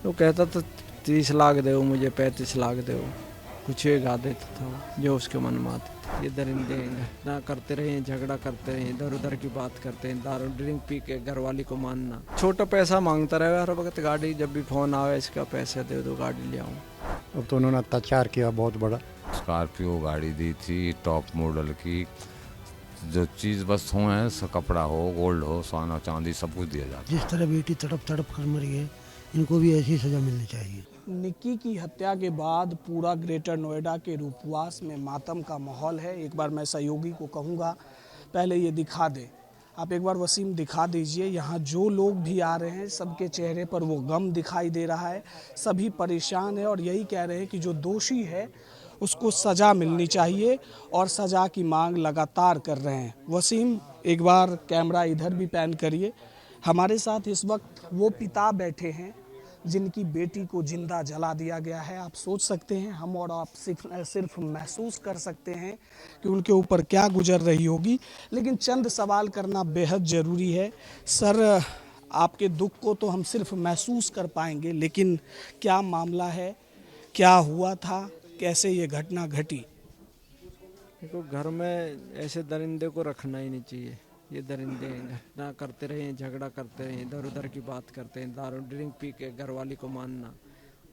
वो कहता था 30 लाख दो मुझे, 35 लाख दो, कुछ एक गा देता था वो, जो उसके मन में आते थे। ये दरिंदे घटना करते रहे, झगड़ा करते रहे, इधर उधर की बात करते हैं, दारू ड्रिंक पी के घर वाली को मानना, छोटा पैसा मांगता रहे हर वक्त। गाड़ी जब भी फोन आवे इसका पैसे दे दो गाड़ी ले आऊँ। अब तो उन्होंने अत्याचार किया बहुत बड़ा। स्कॉर्पियो गाड़ी दी थी टॉप मॉडल की, जो चीज़ बस हो है, कपड़ा हो, गोल्ड हो, सोना चांदी सब कुछ दिया जाता है। जिस तरह बेटी तड़प तड़प कर मरी है, इनको भी ऐसी सजा मिलनी चाहिए। निक्की की हत्या के बाद पूरा ग्रेटर नोएडा के रूपवास में मातम का माहौल है। एक बार मैं सहयोगी को कहूँगा पहले ये दिखा दे, आप एक बार वसीम दिखा दीजिए। यहाँ जो लोग भी आ रहे हैं सबके चेहरे पर वो गम दिखाई दे रहा है, सभी परेशान है और यही कह रहे हैं कि जो दोषी है उसको सज़ा मिलनी चाहिए और सज़ा की मांग लगातार कर रहे हैं। वसीम एक बार कैमरा इधर भी पैन करिए। हमारे साथ इस वक्त वो पिता बैठे हैं जिनकी बेटी को जिंदा जला दिया गया है। आप सोच सकते हैं, हम और आप सिर्फ महसूस कर सकते हैं कि उनके ऊपर क्या गुजर रही होगी। लेकिन चंद सवाल करना बेहद ज़रूरी है। सर, आपके दुख को तो हम सिर्फ महसूस कर पाएंगे, लेकिन क्या मामला है, क्या हुआ था, कैसे ये घटना घटी? देखो, घर में ऐसे दरिंदे को रखना ही नहीं चाहिए। ये दरिंदे घटना करते रहे, झगड़ा करते रहे, इधर उधर की बात करते हैं, दारू ड्रिंक पी के घर वाली को मानना,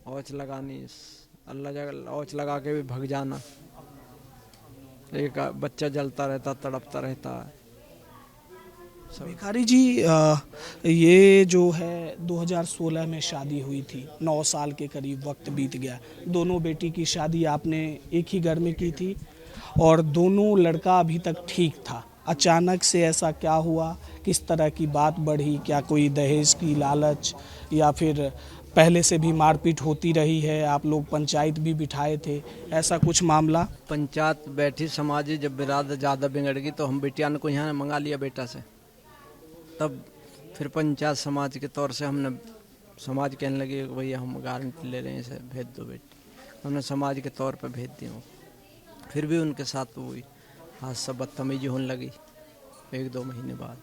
औच लगानी, अल्लाह जगह औच लगा के भी भग जाना, एक बच्चा जलता रहता, तड़पता रहता है। भिखारी जी, ये जो है 2016 में शादी हुई थी, 9 साल के करीब वक्त बीत गया। दोनों बेटी की शादी आपने एक ही घर में की थी और दोनों लड़का अभी तक ठीक था। अचानक से ऐसा क्या हुआ, किस तरह की बात बढ़ी? क्या कोई दहेज की लालच या फिर पहले से भी मारपीट होती रही है? आप लोग पंचायत भी बिठाए थे, ऐसा कुछ मामला? पंचायत बैठी, समाजी जब बिरादर ज़्यादा बिगड़ गई तो हम बेटियान को यहाँ मंगा लिया बेटा से। तब फिर पंचायत समाज के तौर से हमने, समाज कहने लगे भैया हम गारंटी ले रहे हैं, इसे भेज दो बेटी। हमने समाज के तौर पर भेज दिया। फिर भी उनके साथ हुई आज सब बदतमीजी होने लगी 1-2 महीने बाद।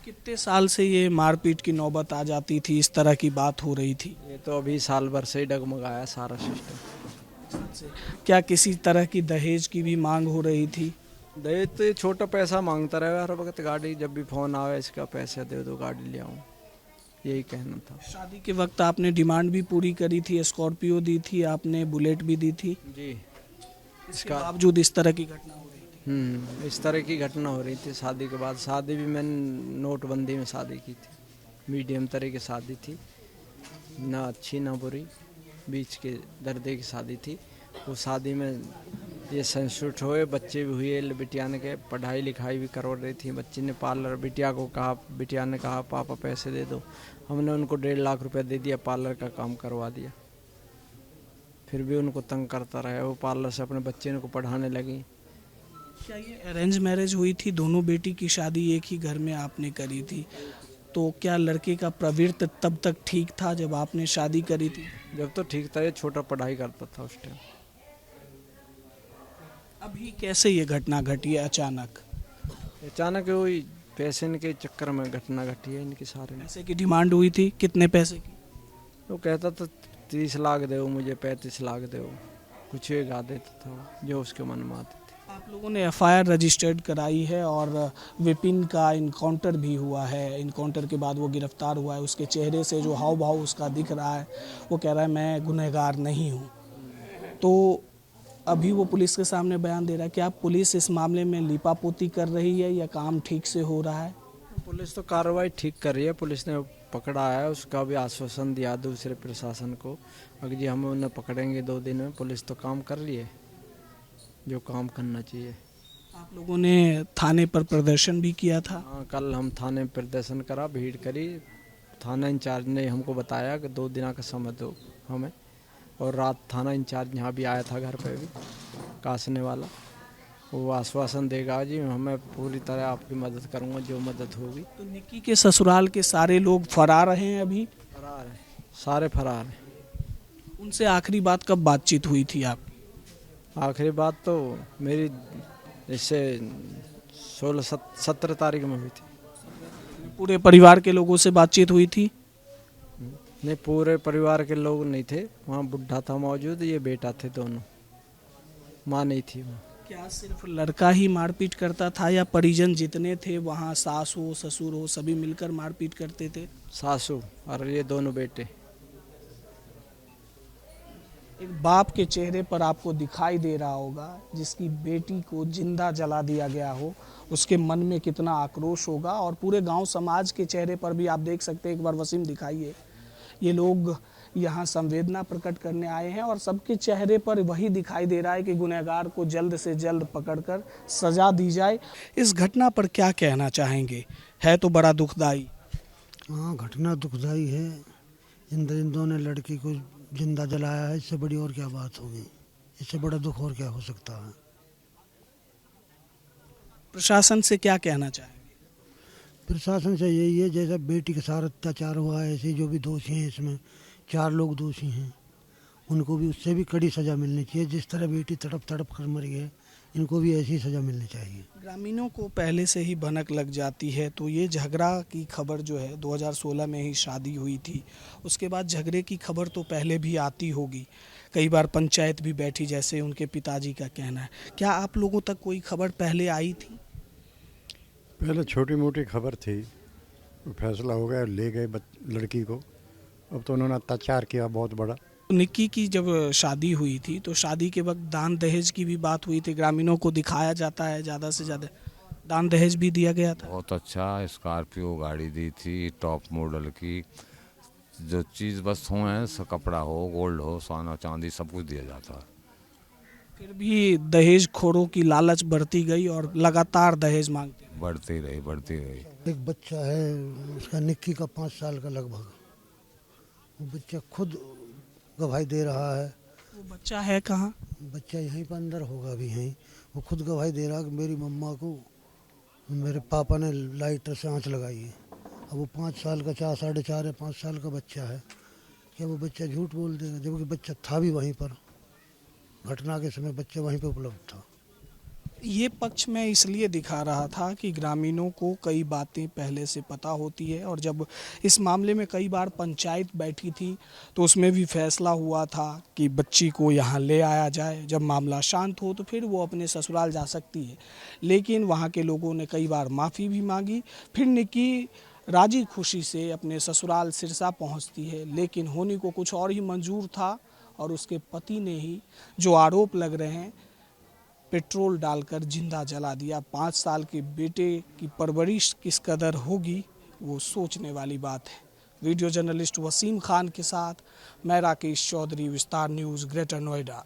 कितने साल से ये मारपीट की नौबत आ जाती थी, इस तरह की बात हो रही थी? ये तो अभी साल भर से ही डगमगाया सारा सिस्टम। क्या किसी तरह की दहेज की भी मांग हो रही थी? दहेज तो ये छोटा पैसा मांगता रहे हर वक्त। गाड़ी जब भी फोन आवे इसका पैसे दे दो गाड़ी ले आऊँ, यही कहना था। शादी के वक्त आपने डिमांड भी पूरी करी थी, स्कॉर्पियो दी थी आपने, बुलेट भी दी थी, जी। इसके बावजूद इस तरह की घटना हो रही थी? इस तरह की घटना हो रही थी। शादी के बाद, शादी भी मैंने नोटबंदी में शादी की थी, मीडियम तरह की शादी थी, ना अच्छी ना बुरी, बीच के दर्दे की शादी थी। वो शादी में ये संस्कृत हुए, बच्चे भी हुए, बिटिया ने के पढ़ाई लिखाई भी करवा रही थी। बच्ची ने पार्लर, बिटिया को कहा, बिटिया ने कहा पापा पैसे दे दो, हमने उनको 1.5 लाख रुपए दे दिया, पार्लर का काम करवा दिया। फिर भी उनको तंग करता रहा, वो पार्लर से अपने बच्चे को पढ़ाने लगी। क्या ये अरेंज मैरिज हुई थी? दोनों बेटी की शादी एक ही घर में आपने करी थी, तो क्या लड़के का प्रवृत्ति तब तक ठीक था जब आपने शादी करी थी? जब तो ठीक था, ये छोटा पढ़ाई करता था उस टाइम। अभी कैसे ये घटना घटी है अचानक? अचानक वही पैसे के चक्कर में घटना घटी है इनकी सारे में। पैसे की डिमांड हुई थी, कितने पैसे की? वो कहता था 30 लाख दो मुझे, 35 लाख दो, कुछ एक गा देता था जो उसके मन में आते थे। आप लोगों ने एफआईआर रजिस्टर्ड कराई है और विपिन का इनकाउंटर भी हुआ है। इनकाउंटर के बाद वो गिरफ्तार हुआ है। उसके चेहरे से जो हाव भाव उसका दिख रहा है, वो कह रहा है मैं गुनहगार नहीं हूँ। तो अभी वो पुलिस के सामने बयान दे रहा है। क्या पुलिस इस मामले में लीपापोती कर रही है या काम ठीक से हो रहा है? पुलिस तो कार्रवाई ठीक कर रही है। पुलिस ने पकड़ा है, उसका भी आश्वासन दिया दूसरे प्रशासन को, अगर जी हम उन्हें पकड़ेंगे 2 दिन में। पुलिस तो काम कर रही है जो काम करना चाहिए। आप लोगों ने थाने पर प्रदर्शन भी किया था? हाँ, कल हम थाने में प्रदर्शन करा, भीड़ करी। थाना इंचार्ज ने हमको बताया कि 2 दिन का समय दो हमें, और रात थाना इंचार्ज यहाँ भी आया था घर पे भी, कासने वाला। वो आश्वासन देगा जी हमें पूरी तरह आपकी मदद करूँगा, जो मदद होगी। तो निक्की के ससुराल के सारे लोग फरार हैं अभी? फरार है, सारे फरार हैं। उनसे आखिरी बात कब बातचीत हुई थी आपकी? आखिरी बात तो मेरी इससे 17 तारीख में हुई थी। पूरे परिवार के लोगों से बातचीत हुई थी? नहीं, पूरे परिवार के लोग नहीं थे वहाँ। बुढ़ा था मौजूद, ये बेटा थे दोनों, माँ नहीं थी वहाँ। क्या सिर्फ लड़का ही मारपीट करता था या परिजन जितने थे वहाँ, सास हो ससुर हो, सभी मिलकर मारपीट करते थे? सासू और ये दोनों बेटे। एक बाप के चेहरे पर आपको दिखाई दे रहा होगा जिसकी बेटी को जिंदा जला दिया गया हो, उसके मन में कितना आक्रोश होगा। और पूरे गांव समाज के चेहरे पर भी आप देख सकते हैं, एक बार वसीम दिखाइए। ये लोग यहाँ संवेदना प्रकट करने आए हैं और सबके चेहरे पर वही दिखाई दे रहा है कि गुनहगार को जल्द से जल्द पकड़कर सजा दी जाए। इस घटना पर क्या कहना चाहेंगे? है तो बड़ा दुखदाई। हाँ, घटना दुखदाई है। इन दरिंदों ने लड़की को जिंदा जलाया है, इससे बड़ी और क्या बात होगी? इससे बड़ा दुख और क्या हो सकता है? प्रशासन से क्या कहना चाहेंगे? प्रशासन से यही है, जैसा बेटी के साथ अत्याचार हुआ है, ऐसे जो भी दोषी हैं, इसमें 4 लोग दोषी हैं, उनको भी उससे भी कड़ी सज़ा मिलनी चाहिए। जिस तरह बेटी तड़प तड़प कर मरी है, इनको भी ऐसी सज़ा मिलनी चाहिए। ग्रामीणों को पहले से ही भनक लग जाती है, तो ये झगड़ा की खबर जो है 2016 में ही शादी हुई थी, उसके बाद झगड़े की खबर तो पहले भी आती होगी, कई बार पंचायत भी बैठी, जैसे उनके पिताजी का कहना है। क्या आप लोगों तक कोई खबर पहले आई थी? पहले छोटी मोटी खबर थी, फैसला हो गया, ले गए लड़की को। अब तो उन्होंने अत्याचार किया बहुत बड़ा। निक्की की जब शादी हुई थी तो शादी के वक्त दान दहेज की भी बात हुई थी, ग्रामीणों को दिखाया जाता है ज़्यादा से ज़्यादा, दान दहेज भी दिया गया था। बहुत अच्छा स्कॉर्पियो गाड़ी दी थी, टॉप मॉडल की। जो चीज़ बस हो है, कपड़ा हो, गोल्ड हो, सोना चांदी सब कुछ दिया जाता है। फिर भी दहेज खोरों की लालच बढ़ती गई और लगातार दहेज मांगते गए। बढ़ती रही बढ़ती रही। एक बच्चा है उसका, निक्की का 5 साल का लगभग, वो बच्चा खुद गवाही दे रहा है। वो बच्चा है कहाँ? बच्चा यहीं पर अंदर होगा भी, यहीं। वो खुद गवाही दे रहा है कि मेरी मम्मा को मेरे पापा ने लाइटर से आंच लगाई है। अब वो 5 साल का, 4, 4.5 या 5 साल का बच्चा है, क्या वो बच्चा झूठ बोल देगा? जबकि बच्चा था भी वहीं पर, घटना के समय बच्चा वहीं पर उपलब्ध था। ये पक्ष में इसलिए दिखा रहा था कि ग्रामीणों को कई बातें पहले से पता होती है, और जब इस मामले में कई बार पंचायत बैठी थी तो उसमें भी फैसला हुआ था कि बच्ची को यहाँ ले आया जाए, जब मामला शांत हो तो फिर वो अपने ससुराल जा सकती है। लेकिन वहाँ के लोगों ने कई बार माफ़ी भी मांगी। फिर निक्की राजी खुशी से अपने ससुराल सिरसा पहुँचती है, लेकिन होनी को कुछ और ही मंजूर था और उसके पति ने ही, जो आरोप लग रहे हैं, पेट्रोल डालकर जिंदा जला दिया। 5 साल के बेटे की परवरिश किस कदर होगी, वो सोचने वाली बात है। वीडियो जर्नलिस्ट वसीम खान के साथ मैं राकेश चौधरी, विस्तार न्यूज़, ग्रेटर नोएडा।